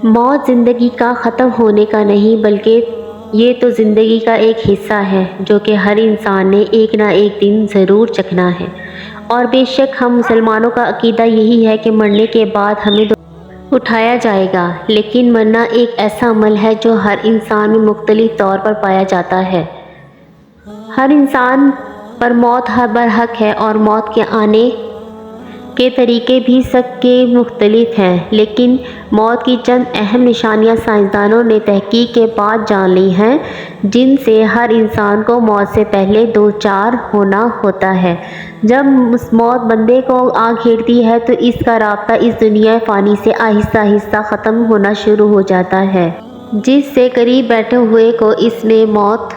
موت زندگی کا ختم ہونے کا نہیں بلکہ یہ تو زندگی کا ایک حصہ ہے جو کہ ہر انسان نے ایک نہ ایک دن ضرور چکھنا ہے۔ اور بے شک ہم مسلمانوں کا عقیدہ یہی ہے کہ مرنے کے بعد ہمیں اٹھایا جائے گا، لیکن مرنا ایک ایسا عمل ہے جو ہر انسان میں مختلف طور پر پایا جاتا ہے۔ ہر انسان پر موت برحق ہے اور موت کے آنے کے طریقے بھی سب کے مختلف ہیں، لیکن موت کی چند اہم نشانیاں سائنسدانوں نے تحقیق کے بعد جان لی ہیں جن سے ہر انسان کو موت سے پہلے دوچار ہونا ہوتا ہے۔ جب موت بندے کو آ گھیرتی ہے تو اس کا رابطہ اس دنیا فانی سے آہستہ آہستہ ختم ہونا شروع ہو جاتا ہے، جس سے قریب بیٹھے ہوئے کو اس میں موت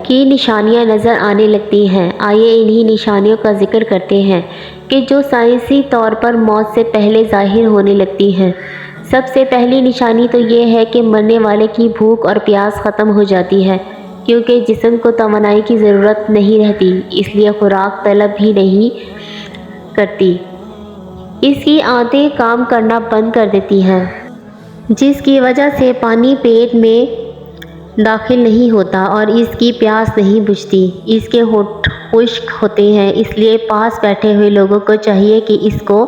کی نشانیاں نظر آنے لگتی ہیں۔ آئیے انہی نشانیوں کا ذکر کرتے ہیں کہ جو سائنسی طور پر موت سے پہلے ظاہر ہونے لگتی ہیں۔ سب سے پہلی نشانی تو یہ ہے کہ مرنے والے کی بھوک اور پیاس ختم ہو جاتی ہے، کیونکہ جسم کو توانائی کی ضرورت نہیں رہتی، اس لیے خوراک طلب بھی نہیں کرتی۔ اس کی آنتیں کام کرنا بند کر دیتی ہیں، جس کی وجہ سے پانی پیٹ میں داخل نہیں ہوتا اور اس کی پیاس نہیں بجھتی۔ اس کے ہونٹ خشک ہوتے ہیں، اس لیے پاس بیٹھے ہوئے لوگوں کو چاہیے کہ اس کو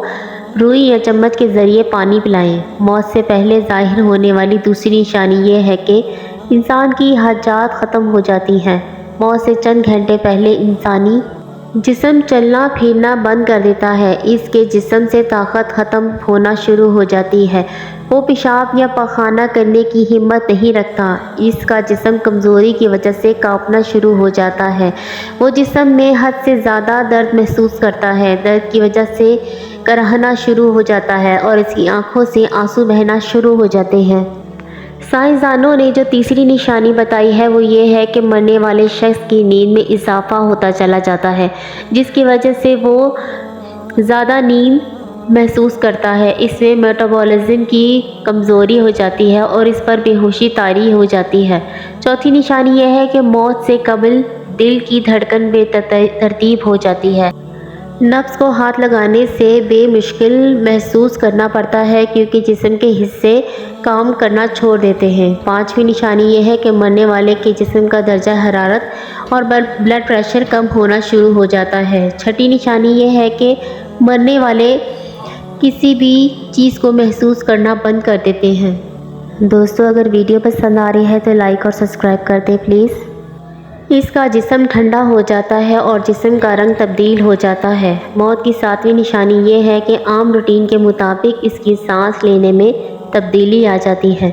روئی یا چمچ کے ذریعے پانی پلائیں۔ موت سے پہلے ظاہر ہونے والی دوسری نشانی یہ ہے کہ انسان کی حاجات ختم ہو جاتی ہیں۔ موت سے چند گھنٹے پہلے انسانی جسم چلنا پھرنا بند کر دیتا ہے، اس کے جسم سے طاقت ختم ہونا شروع ہو جاتی ہے، وہ پیشاب یا پخانہ کرنے کی ہمت نہیں رکھتا، اس کا جسم کمزوری کی وجہ سے کانپنا شروع ہو جاتا ہے، وہ جسم میں حد سے زیادہ درد محسوس کرتا ہے، درد کی وجہ سے کراہنا شروع ہو جاتا ہے اور اس کی آنکھوں سے آنسو بہنا شروع ہو جاتے ہیں۔ سائنسدانوں نے جو تیسری نشانی بتائی ہے وہ یہ ہے کہ مرنے والے شخص کی نیند میں اضافہ ہوتا چلا جاتا ہے، جس کی وجہ سے وہ زیادہ نیند محسوس کرتا ہے، اس میں میٹابولزم کی کمزوری ہو جاتی ہے اور اس پر بے ہوشی طاری ہو جاتی ہے۔ چوتھی نشانی یہ ہے کہ موت سے قبل دل کی دھڑکن بے ترتیب ہو جاتی ہے، نبض کو ہاتھ لگانے سے بے مشکل محسوس کرنا پڑتا ہے کیونکہ جسم کے حصے کام کرنا چھوڑ دیتے ہیں۔ پانچویں نشانی یہ ہے کہ مرنے والے کے جسم کا درجہ حرارت اور بلڈ پریشر کم ہونا شروع ہو جاتا ہے۔ چھٹی نشانی یہ ہے کہ مرنے والے کسی بھی چیز کو محسوس کرنا بند کر دیتے ہیں۔ دوستو اگر ویڈیو پسند آ رہی ہے تو لائک اور سبسکرائب کر دیں پلیز۔ اس کا جسم ٹھنڈا ہو جاتا ہے اور جسم کا رنگ تبدیل ہو جاتا ہے۔ موت کی ساتویں نشانی یہ ہے کہ عام روٹین کے مطابق اس کی سانس لینے میں تبدیلی آ جاتی ہے،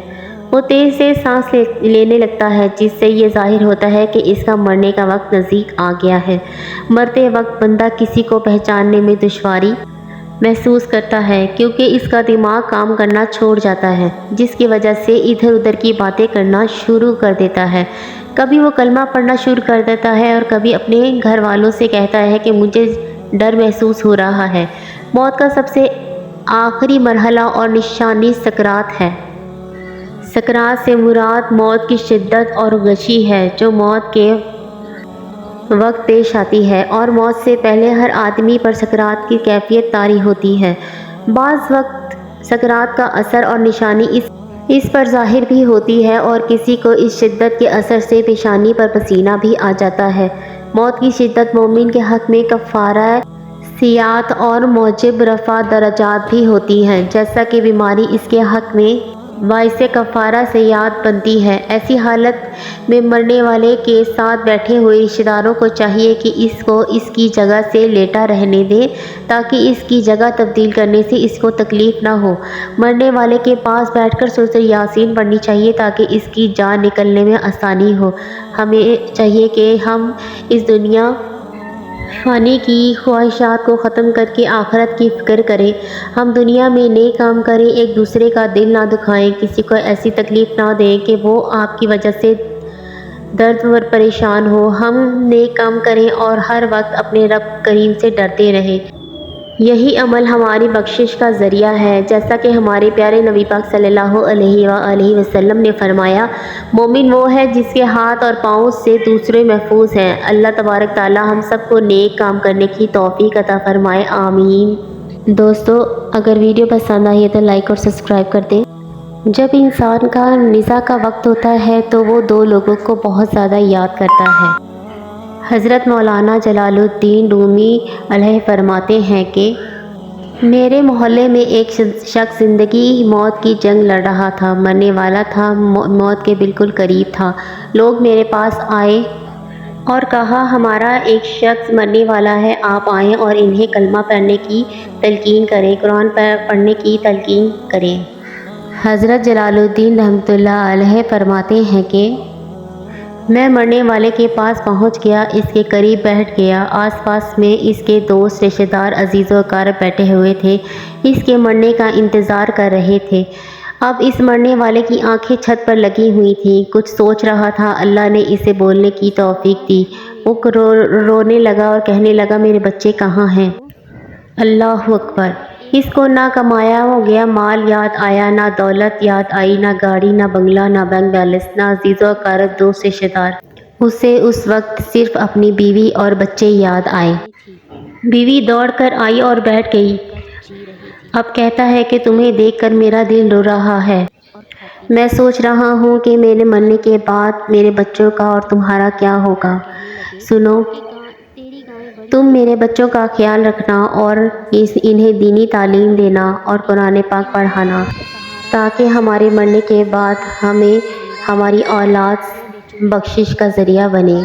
وہ تیز سے سانس لینے لگتا ہے جس سے یہ ظاہر ہوتا ہے کہ اس کا مرنے کا وقت نزدیک آ گیا ہے۔ مرتے وقت بندہ کسی کو پہچاننے میں دشواری محسوس کرتا ہے کیونکہ اس کا دماغ کام کرنا چھوڑ جاتا ہے، جس کی وجہ سے ادھر ادھر کی باتیں کرنا شروع کر دیتا ہے، کبھی وہ کلمہ پڑھنا شروع کر دیتا ہے اور کبھی اپنے گھر والوں سے کہتا ہے کہ مجھے ڈر محسوس ہو رہا ہے۔ موت کا سب سے آخری مرحلہ اور نشانی سکرات ہے۔ سکرات سے مراد موت کی شدت اور غشی ہے جو موت کے وقت پیش آتی ہے، اور موت سے پہلے ہر آدمی پر سکرات کی کیفیت طاری ہوتی ہے۔ بعض وقت سکرات کا اثر اور نشانی اس پر ظاہر بھی ہوتی ہے اور کسی کو اس شدت کے اثر سے پیشانی پر پسینہ بھی آ جاتا ہے۔ موت کی شدت مومن کے حق میں کفارہ سیئات اور موجب رفع درجات بھی ہوتی ہیں، جیسا کہ بیماری اس کے حق میں باعث کفارہ سیئات بنتی ہے۔ ایسی حالت میں مرنے والے کے ساتھ بیٹھے ہوئے رشتہ داروں کو چاہیے کہ اس کو اس کی جگہ سے لیٹا رہنے دیں تاکہ اس کی جگہ تبدیل کرنے سے اس کو تکلیف نہ ہو۔ مرنے والے کے پاس بیٹھ کر سورۃ یاسین پڑھنی چاہیے تاکہ اس کی جان نکلنے میں آسانی ہو۔ ہمیں چاہیے کہ ہم اس دنیا فانی کی خواہشات کو ختم کر کے آخرت کی فکر کریں، ہم دنیا میں نیک کام کریں، ایک دوسرے کا دل نہ دکھائیں، کسی کو ایسی تکلیف نہ دیں کہ وہ آپ کی وجہ سے درد اور پریشان ہو، ہم نیک کام کریں اور ہر وقت اپنے رب کریم سے ڈرتے رہیں، یہی عمل ہماری بخشش کا ذریعہ ہے۔ جیسا کہ ہمارے پیارے نبی پاک صلی اللہ علیہ وآلہ وسلم نے فرمایا، مومن وہ ہے جس کے ہاتھ اور پاؤں سے دوسرے محفوظ ہیں۔ اللہ تبارک تعالی ہم سب کو نیک کام کرنے کی توفیق عطا فرمائے، آمین۔ دوستو اگر ویڈیو پسند آئی ہے تو لائک اور سبسکرائب کر دیں۔ جب انسان کا نزاع کا وقت ہوتا ہے تو وہ دو لوگوں کو بہت زیادہ یاد کرتا ہے۔ حضرت مولانا جلال الدین رومی علیہ فرماتے ہیں کہ میرے محلے میں ایک شخص زندگی موت کی جنگ لڑ رہا تھا، مرنے والا تھا، موت کے بالکل قریب تھا۔ لوگ میرے پاس آئے اور کہا ہمارا ایک شخص مرنے والا ہے، آپ آئیں اور انہیں کلمہ پڑھنے کی تلقین کریں، قرآن پڑھنے کی تلقین کریں۔ حضرت جلال الدین رحمۃ اللہ علیہ فرماتے ہیں کہ میں مرنے والے کے پاس پہنچ گیا، اس کے قریب بیٹھ گیا۔ آس پاس میں اس کے دوست، رشتہ دار، عزیز و اقارب بیٹھے ہوئے تھے، اس کے مرنے کا انتظار کر رہے تھے۔ اب اس مرنے والے کی آنکھیں چھت پر لگی ہوئی تھیں، کچھ سوچ رہا تھا۔ اللہ نے اسے بولنے کی توفیق دی۔ وہ رونے لگا اور کہنے لگا میرے بچے کہاں ہیں؟ اللہ اکبر! اس کو نہ کمایا گیا مال یاد آیا، نہ دولت یاد آئی، نہ گاڑی، نہ بنگلہ، نہ بینک بیلنس، نہ عزیز و اقارب، دوست، رشتہ دار۔ اسے اس وقت صرف اپنی بیوی اور بچے یاد آئے۔ بیوی دوڑ کر آئی اور بیٹھ گئی۔ اب کہتا ہے کہ تمہیں دیکھ کر میرا دل رو رہا ہے۔ میں سوچ رہا ہوں کہ میرے مرنے کے بعد میرے بچوں کا اور تمہارا کیا ہوگا۔ سنو، تم میرے بچوں کا خیال رکھنا اور انہیں دینی تعلیم دینا اور قرآن پاک پڑھانا، تاکہ ہمارے مرنے کے بعد ہمیں ہماری اولاد بخشش کا ذریعہ بنے۔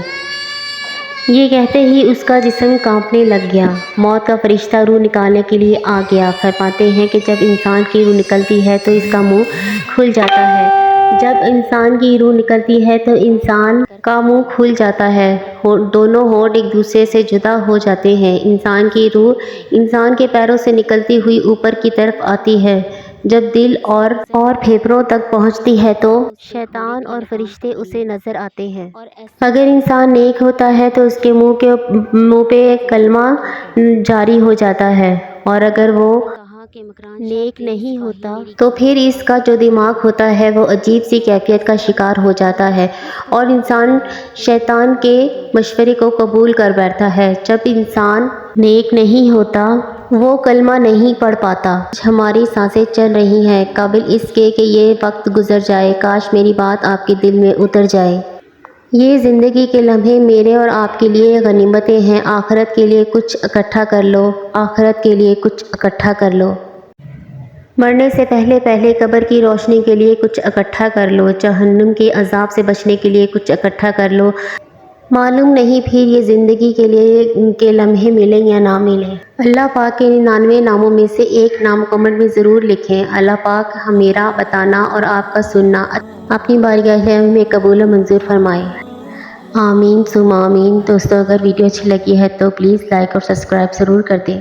یہ کہتے ہی اس کا جسم کانپنے لگ گیا۔ موت کا فرشتہ روح نکالنے کے لیے آ گیا۔ فرماتے ہیں کہ جب انسان کی روح نکلتی ہے تو اس کا منہ کھل جاتا ہے۔ جب انسان کی روح نکلتی ہے تو انسان کا منہ کھل جاتا ہے، دونوں ہونٹ ایک دوسرے سے جدا ہو جاتے ہیں۔ انسان کی روح انسان کے پیروں سے نکلتی ہوئی اوپر کی طرف آتی ہے۔ جب دل اور پھیپھڑوں تک پہنچتی ہے تو شیطان اور فرشتے اسے نظر آتے ہیں۔ اگر انسان نیک ہوتا ہے تو اس کے منہ پہ کلمہ جاری ہو جاتا ہے، اور اگر وہ نیک نہیں ہوتا تو پھر اس کا جو دماغ ہوتا ہے وہ عجیب سی کیفیت کا شکار ہو جاتا ہے اور انسان شیطان کے مشورے کو قبول کر بیٹھتا ہے۔ جب انسان نیک نہیں ہوتا وہ کلمہ نہیں پڑھ پاتا۔ ہماری سانسیں چل رہی ہیں، قابل اس کے کہ یہ وقت گزر جائے، کاش میری بات آپ کے دل میں اتر جائے۔ یہ زندگی کے لمحے میرے اور آپ کے لیے غنیمتیں ہیں۔ آخرت کے لیے کچھ اکٹھا کر لو، آخرت کے لیے کچھ اکٹھا کر لو۔ مرنے سے پہلے قبر کی روشنی کے لیے کچھ اکٹھا کر لو، جہنم کے عذاب سے بچنے کے لیے کچھ اکٹھا کر لو۔ معلوم نہیں پھر یہ زندگی کے لمحے ملیں یا نہ ملیں۔ اللہ پاک کے 99 ناموں میں سے ایک نام کمنٹ میں ضرور لکھیں۔ اللہ پاک میرا بتانا اور آپ کا سننا اپنی بارگاہ میں قبول و منظور فرمائے۔ آمین ثم آمین۔ دوستو، اگر ویڈیو اچھی لگی ہے تو پلیز لائک اور سبسکرائب ضرور کر دیں۔